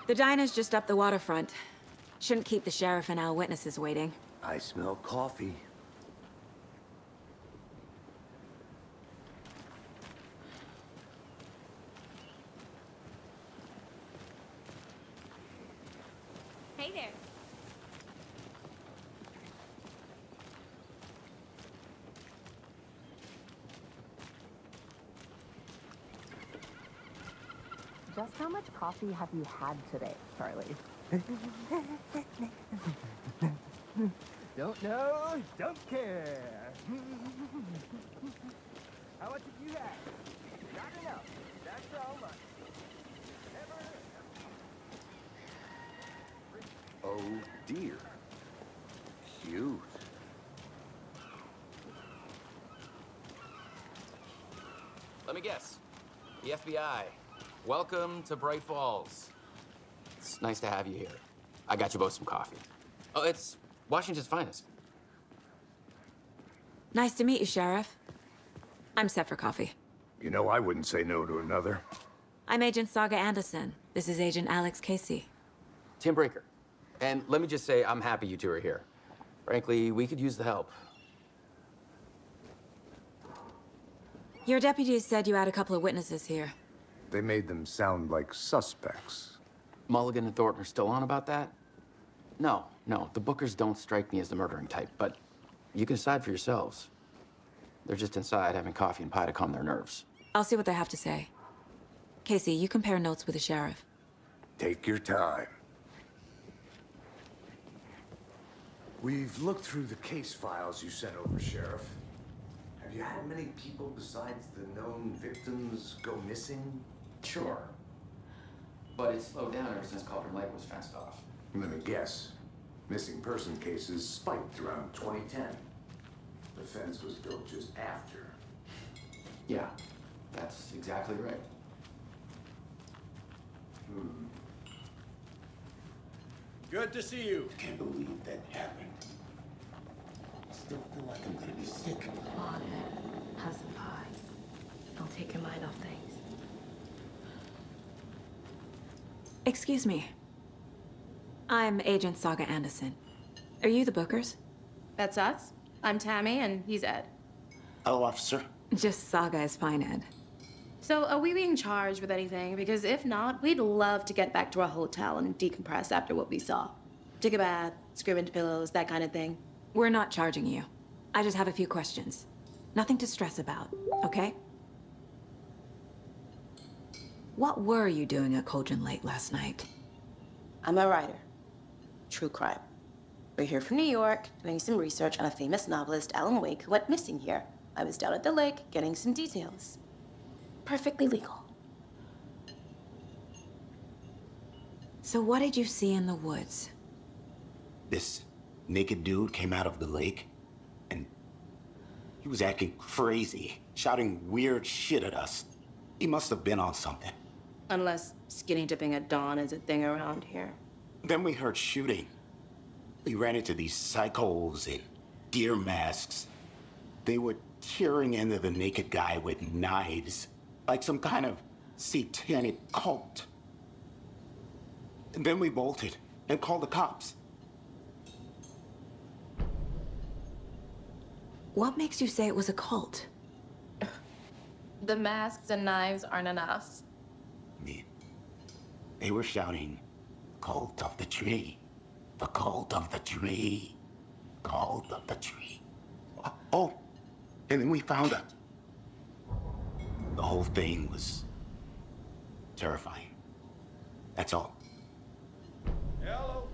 The diner's just up the waterfront. Shouldn't keep the sheriff and our witnesses waiting. I smell coffee. Hey there. Just how much coffee have you had today, Charlie? Don't know, don't care. How much have you had? Not enough. That's all much. Oh dear. Cute. Let me guess. The FBI. Welcome to Bright Falls. It's nice to have you here. I got you both some coffee. Oh, it's Washington's finest. Nice to meet you, Sheriff. I'm set for coffee. You know, I wouldn't say no to another. I'm Agent Saga Anderson. This is Agent Alex Casey. Tim Breaker. And let me just say, I'm happy you two are here. Frankly, we could use the help. Your deputies said you had a couple of witnesses here. They made them sound like suspects. Mulligan and Thornton are still on about that? No, the Bookers don't strike me as the murdering type, but you can decide for yourselves. They're just inside having coffee and pie to calm their nerves. I'll see what they have to say. Casey, you compare notes with the sheriff. Take your time. We've looked through the case files you sent over, Sheriff. Have you had many people besides the known victims go missing? Sure. But it's slowed down ever since Cauldron Lake was fenced off. Let me guess. Missing person cases spiked around 2010. The fence was built just after. Yeah, that's exactly right. Good to see you. Can't believe that happened. I still feel like I'm gonna be sick. Come on, Ed. Have some pie. Don't take your mind off things. Excuse me. I'm Agent Saga Anderson. Are you the Bookers? That's us. I'm Tammy, and he's Ed. Hello, officer. Just Saga is fine, Ed. So, are we being charged with anything? Because if not, we'd love to get back to our hotel and decompress after what we saw. Take a bath, scream into pillows, that kind of thing. We're not charging you. I just have a few questions. Nothing to stress about, okay? What were you doing at Cauldron Lake last night? I'm a writer. True crime. We're here from New York, doing some research on a famous novelist, Alan Wake, who went missing here. I was down at the lake, getting some details. Perfectly legal. So what did you see in the woods? This naked dude came out of the lake, and he was acting crazy, shouting weird shit at us. He must have been on something. Unless skinny dipping at dawn is a thing around here. Then we heard shooting. We ran into these psychos in deer masks. They were tearing into the naked guy with knives, like some kind of satanic cult. And then we bolted and called the cops. What makes you say it was a cult? The masks and knives aren't enough. I mean, they were shouting, "Cult of the tree, the cult of the tree, cult of the tree." Oh, and then we found out. The whole thing was terrifying. That's all. Hello.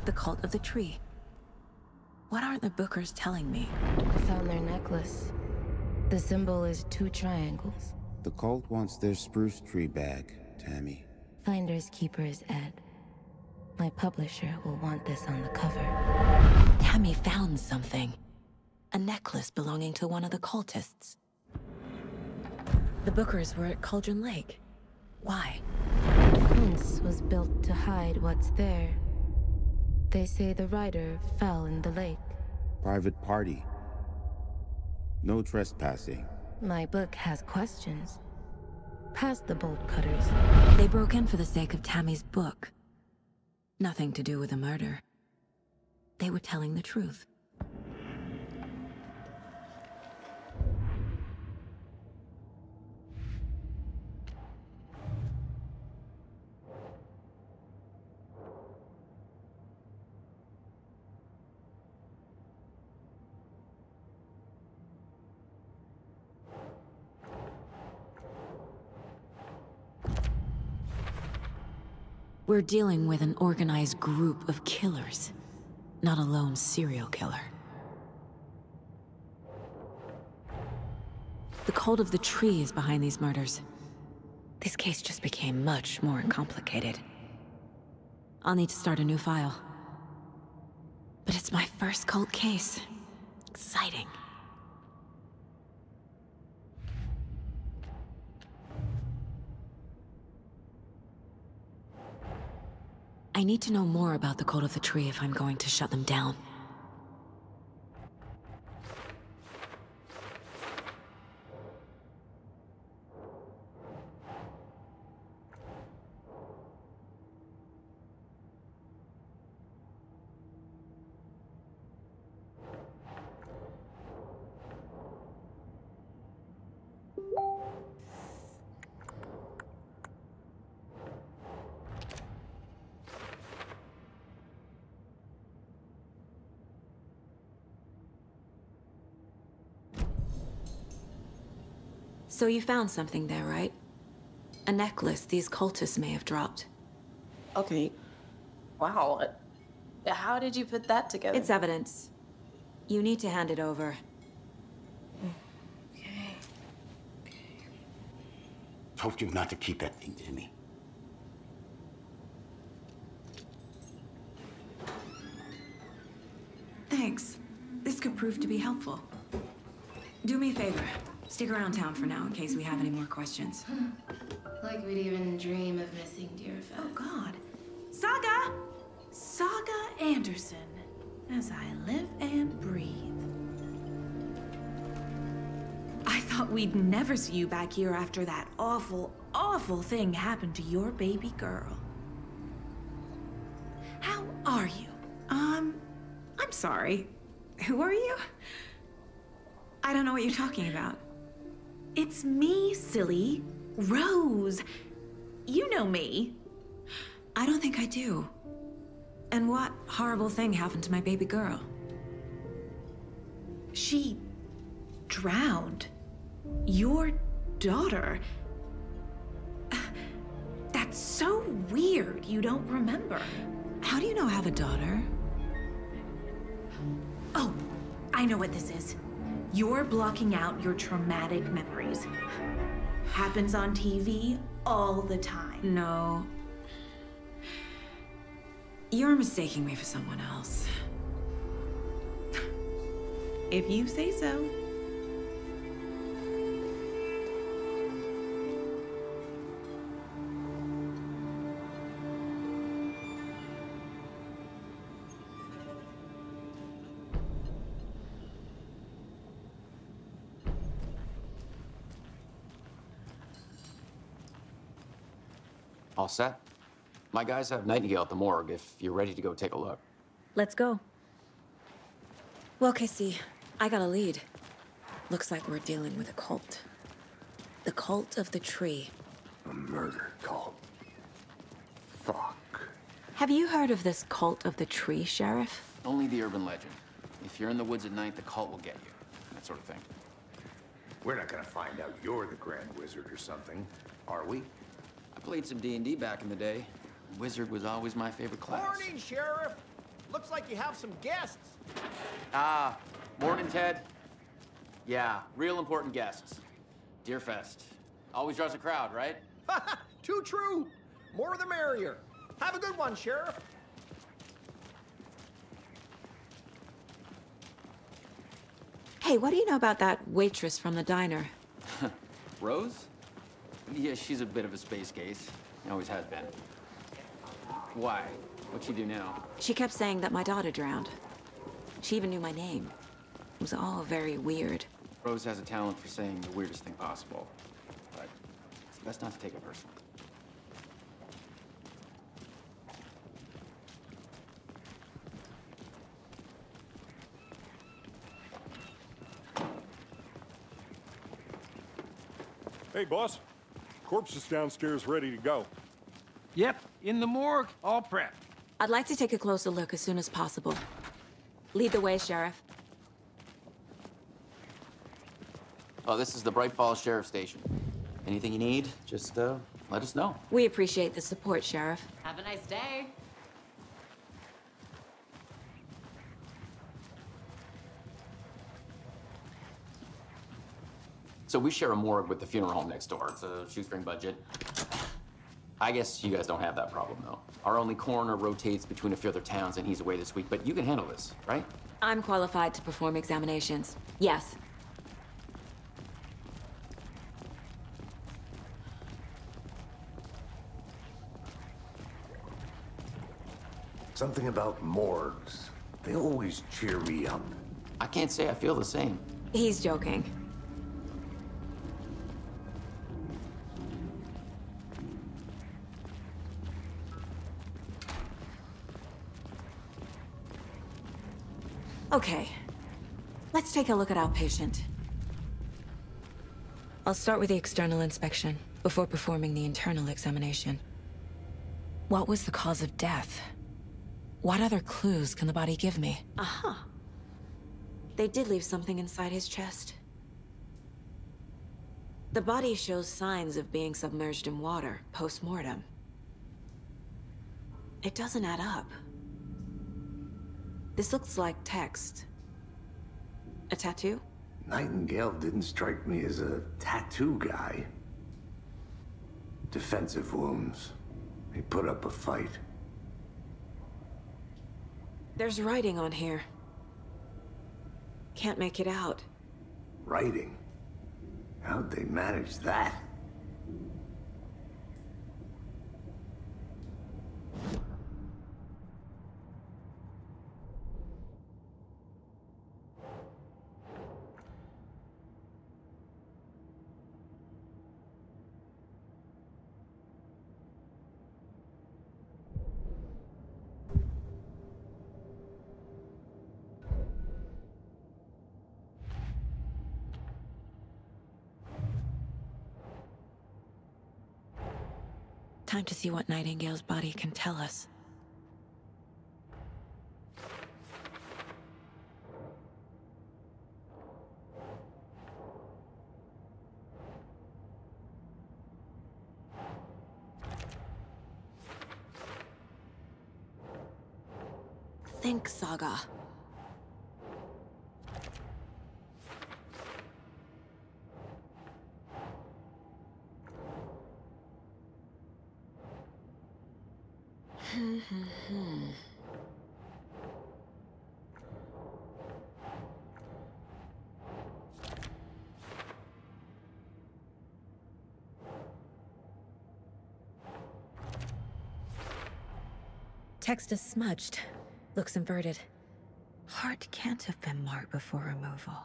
The cult of the tree. What aren't the Bookers telling me? I found their necklace. The symbol is 2 triangles. The cult wants their spruce tree back, Tammy. Finders keepers, Ed. My publisher will want this on the cover. Tammy found something. A necklace belonging to one of the cultists. The Bookers were at Cauldron Lake. Why? The fence was built to hide what's there. They say the rider fell in the lake. Private party. No trespassing. My book has questions. Past the bolt cutters. They broke in for the sake of Tammy's book. Nothing to do with a murder. They were telling the truth. We're dealing with an organized group of killers, not a lone serial killer. The cult of the tree is behind these murders. This case just became much more complicated. I'll need to start a new file. But it's my first cult case. Exciting. I need to know more about the cult of the tree if I'm going to shut them down. So you found something there, right? A necklace these cultists may have dropped. Okay. Wow. How did you put that together? It's evidence. You need to hand it over. Okay. Told you not to keep that thing to me. Thanks. This could prove to be helpful. Do me a favor. Stick around town for now in case we have any more questions. Like we'd even dream of missing dear Fez. Oh, God. Saga! Saga Anderson. As I live and breathe. I thought we'd never see you back here after that awful, awful thing happened to your baby girl. How are you? I'm sorry. Who are you? I don't know what you're talking about. It's me, silly. Rose. You know me. I don't think I do. And what horrible thing happened to my baby girl? She drowned. Your daughter. That's so weird you don't remember. How do you know I have a daughter? Oh, I know what this is. You're blocking out your traumatic memories. Happens on TV all the time. No. You're mistaking me for someone else. If you say so. All set? My guys have Nightingale at the morgue if you're ready to go take a look. Let's go. Well, Casey, I got a lead. Looks like we're dealing with a cult. The cult of the tree. A murder cult. Fuck. Have you heard of this cult of the tree, Sheriff? Only the urban legend. If you're in the woods at night, the cult will get you. That sort of thing. We're not gonna find out you're the Grand Wizard or something, are we? I played some D&D back in the day. Wizard was always my favorite class. Morning, Sheriff. Looks like you have some guests. Ah, morning, Ted. Yeah, real important guests. Deerfest. Always draws a crowd, right? Too true. More the merrier. Have a good one, Sheriff. Hey, what do you know about that waitress from the diner? Rose? Yeah, she's a bit of a space case. Always has been. Why? What'd she do now? She kept saying that my daughter drowned. She even knew my name. It was all very weird. Rose has a talent for saying the weirdest thing possible. But it's best not to take it personally. Hey, boss. Corpse is downstairs ready to go. Yep, in the morgue, all prepped. I'd like to take a closer look as soon as possible. Lead the way, Sheriff. Oh, this is the Bright Falls Sheriff Station. Anything you need, just let us know. We appreciate the support, Sheriff. Have a nice day. So we share a morgue with the funeral home next door. It's a shoestring budget. I guess you guys don't have that problem, though. Our only coroner rotates between a few other towns, and he's away this week, but you can handle this, right? I'm qualified to perform examinations. Yes. Something about morgues. They always cheer me up. I can't say I feel the same. He's joking. Okay, let's take a look at our patient. I'll start with the external inspection before performing the internal examination. What was the cause of death? What other clues can the body give me? Aha. They did leave something inside his chest. The body shows signs of being submerged in water post-mortem. It doesn't add up. This looks like text. A tattoo? Nightingale didn't strike me as a tattoo guy. Defensive wounds. He put up a fight. There's writing on here. Can't make it out. Writing? How'd they manage that? Time to see what Nightingale's body can tell us. Think Saga. Text is smudged. Looks inverted. Heart can't have been marked before removal.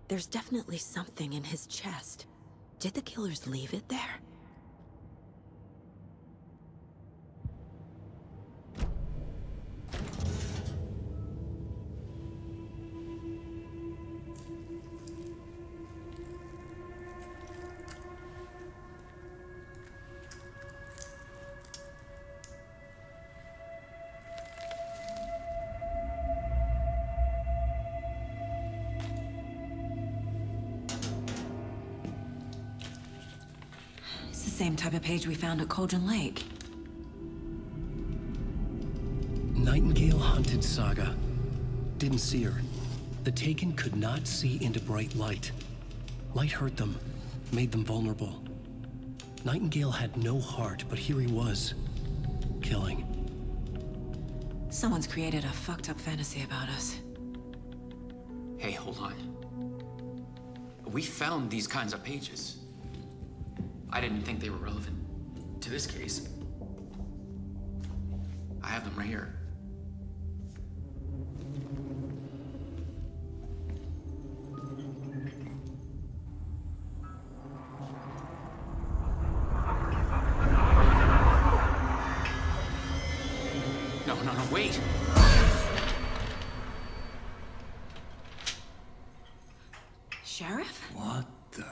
There's definitely something in his chest. Did the killers leave it there? Same type of page we found at Cauldron Lake. Nightingale hunted Saga. Didn't see her. The Taken could not see into bright light. Light hurt them, made them vulnerable. Nightingale had no heart, but here he was, killing. Someone's created a fucked up fantasy about us. Hey, hold on. We found these kinds of pages. I didn't think they were relevant to this case. I have them right here. No, wait. Sheriff? What the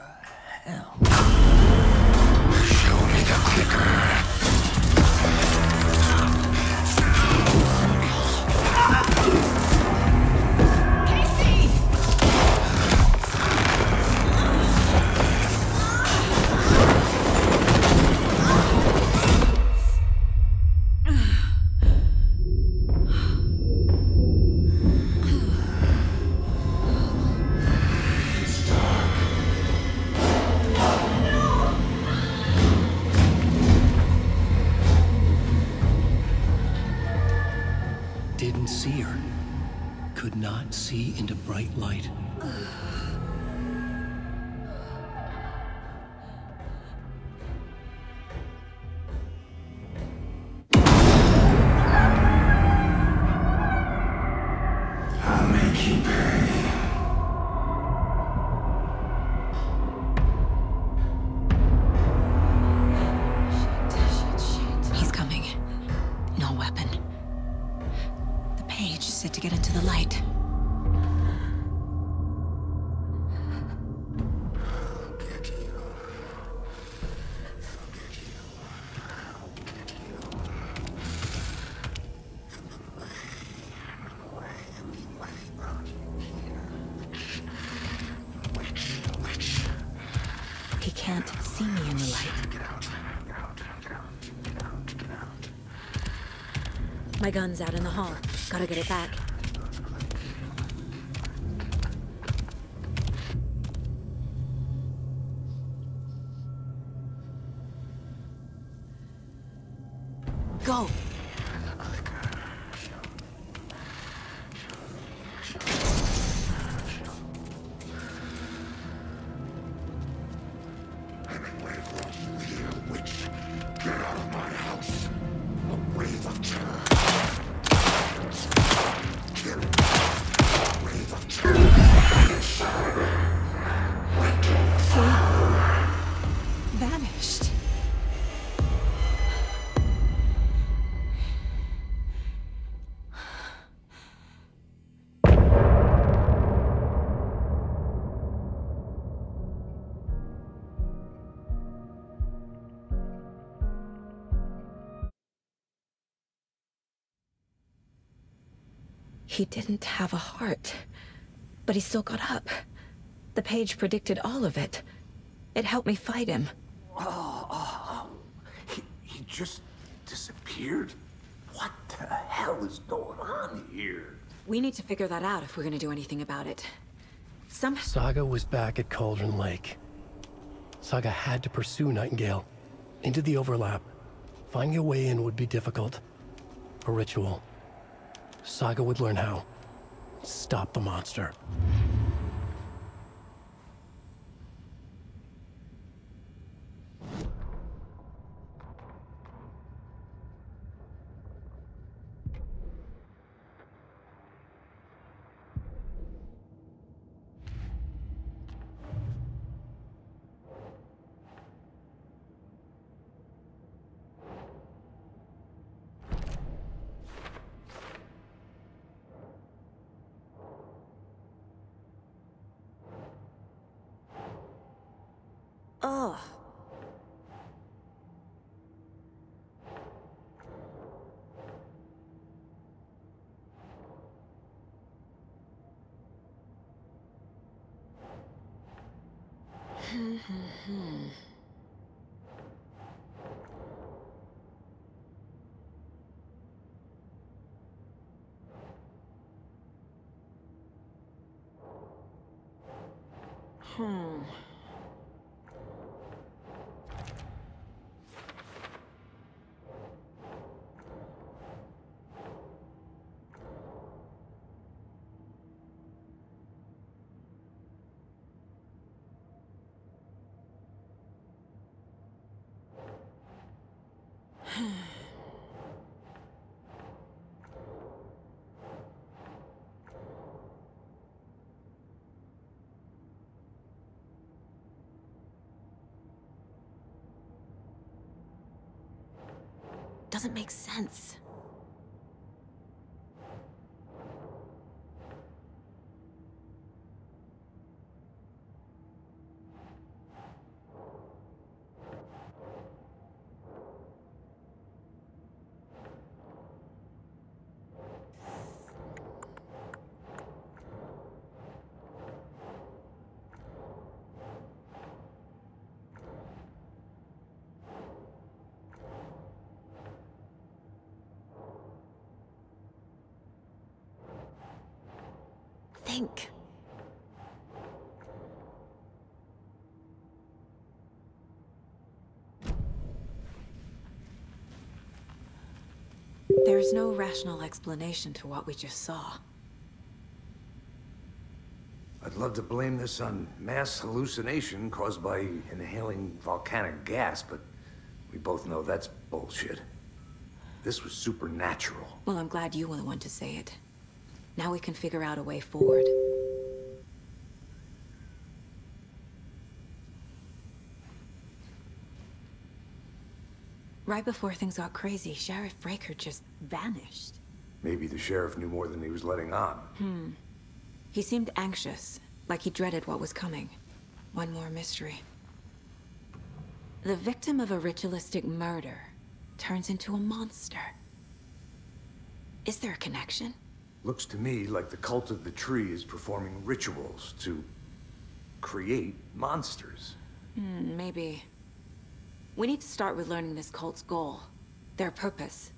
hell? Show me the clicker. Didn't see her. Could not see into bright light. I'll make you pay. He's coming. No weapon. The page said to get into the light. He can't see me in the light. My gun's out in the hall. Gotta get it back. Go! Witch, get out of my house. A wave of terror. Kill. A wave of terror. Vanished. He didn't have a heart, but he still got up. The page predicted all of it. It helped me fight him. He just disappeared? What the hell is going on here? We need to figure that out if we're gonna do anything about it. Saga was back at Cauldron Lake. Saga had to pursue Nightingale into the overlap. Finding a way in would be difficult. A ritual. Saga would learn how. Stop the monster. Oh. Doesn't make sense. Think. There's no rational explanation to what we just saw. I'd love to blame this on mass hallucination caused by inhaling volcanic gas, but we both know that's bullshit. This was supernatural. Well, I'm glad you were the one to say it. Now we can figure out a way forward. Right before things got crazy, Sheriff Breaker just vanished. Maybe the sheriff knew more than he was letting on. He seemed anxious, like he dreaded what was coming. One more mystery. The victim of a ritualistic murder turns into a monster. Is there a connection? Looks to me like the cult of the tree is performing rituals to create monsters. Maybe. We need to start with learning this cult's goal, their purpose.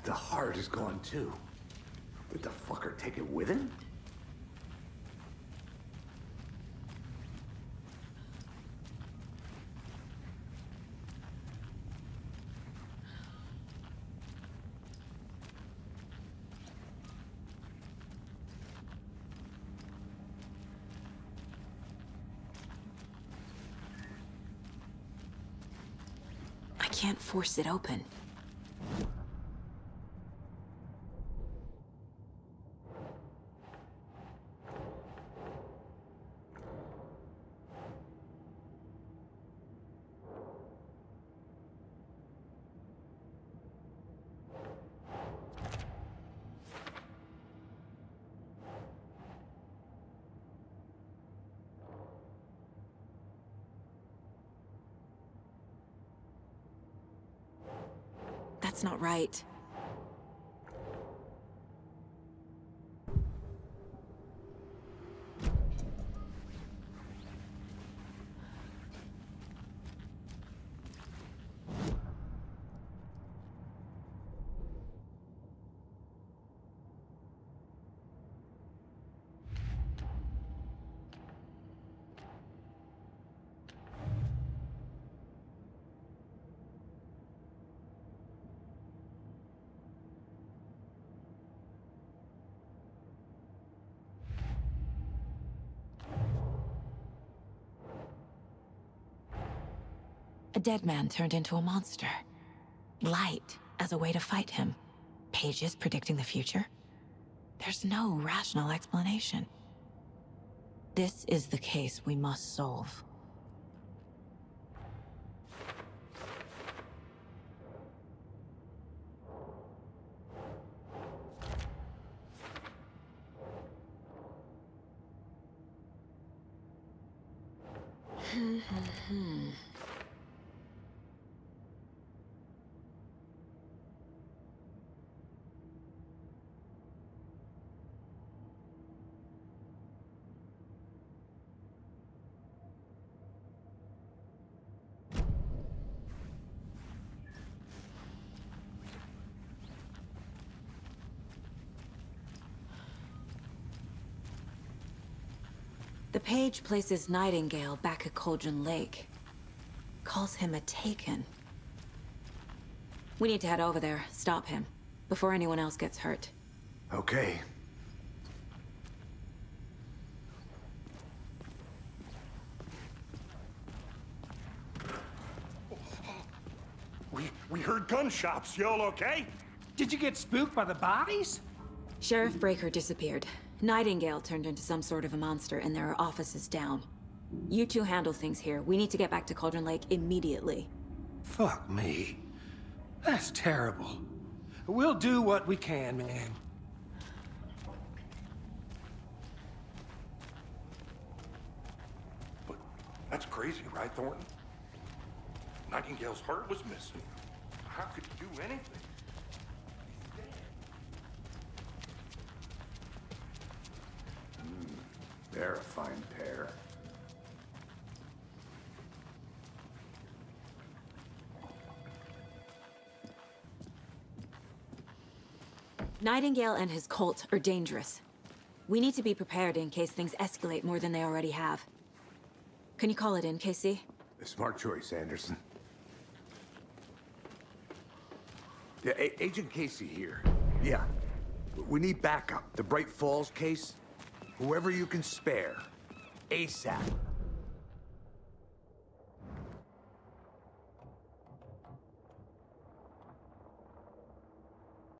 The heart is gone too. Did the fucker take it with him? I can't force it open. That's not right. A dead man turned into a monster. Light as a way to fight him. Pages predicting the future. There's no rational explanation. This is the case we must solve. The page places Nightingale back at Cauldron Lake. Calls him a Taken. We need to head over there, stop him, before anyone else gets hurt. Okay. heard gunshots. Y'all okay? Did you get spooked by the bodies? Sheriff Breaker disappeared. Nightingale turned into some sort of a monster, and there are offices down. You two handle things here. We need to get back to Cauldron Lake immediately. Fuck me. That's terrible. We'll do what we can, man. But that's crazy, right, Thornton? Nightingale's heart was missing. How could he do anything? He's dead. They're a fine pair. Nightingale and his cult are dangerous. We need to be prepared in case things escalate more than they already have. Can you call it in, KC? A smart choice, Anderson. Yeah, Agent Casey here. Yeah. We need backup. The Bright Falls case. Whoever you can spare. ASAP.